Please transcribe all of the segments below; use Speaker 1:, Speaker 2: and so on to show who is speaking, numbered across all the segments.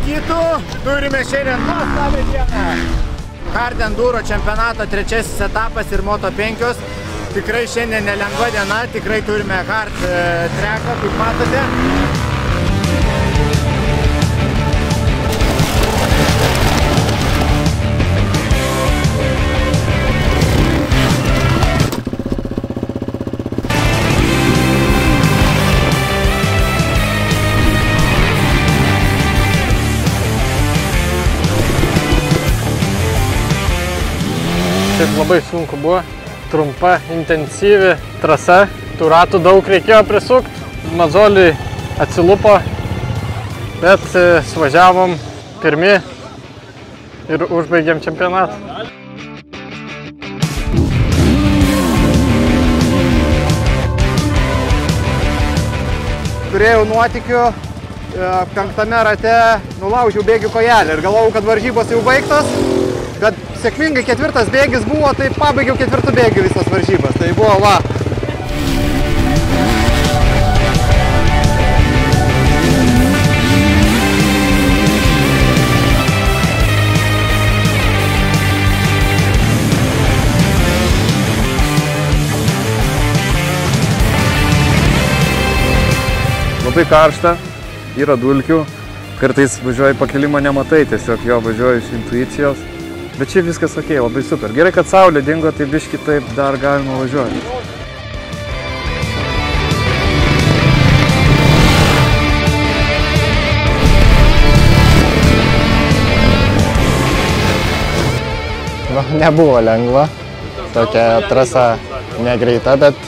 Speaker 1: Kitų turime šiandien nuostabią dieną. Hard Enduro čempionato trečiasis etapas ir Moto 5. Tikrai šiandien nelengva diena, tikrai turime hard treką, kaip matote.
Speaker 2: Šiaip labai sunku buvo, trumpa, intensyvi trasa, tų ratų daug reikėjo prisukti, Mazoliui atsilupo, bet suvažiavom pirmi ir užbaigėm čempionatą.
Speaker 1: Turėjau nuotykių, 5. rate nulaužiau bėgių kojelį ir galvojau, kad varžybos jau baigtos. Bet sėkmingai 4. bėgis buvo, tai pabaigiau 4. bėgių visas varžybas. Tai buvo va.
Speaker 3: Labai karšta, yra dulkių, kartais važiuoji pakilimą nematai, tiesiog jo važiuoju iš intuicijos. Bet čia viskas ok, labai super. Gerai, kad saulė dingo, tai biški taip dar galima važiuoti.
Speaker 4: Nebuvo lengva. Tokia trasa negreita, bet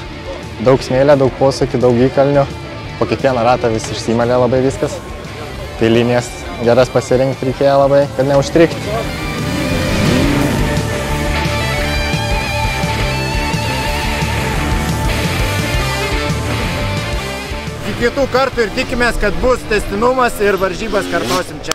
Speaker 4: daug smėlio, daug posūkių, daug įkalnių. Po kiekvieną ratą vis išsimalė labai viskas. Tai linijas geras pasirinkti reikėjo labai, kad neužstrigti.
Speaker 1: Kitų kartų ir tikimės, kad bus tęstinumas ir varžybas kartosim čia.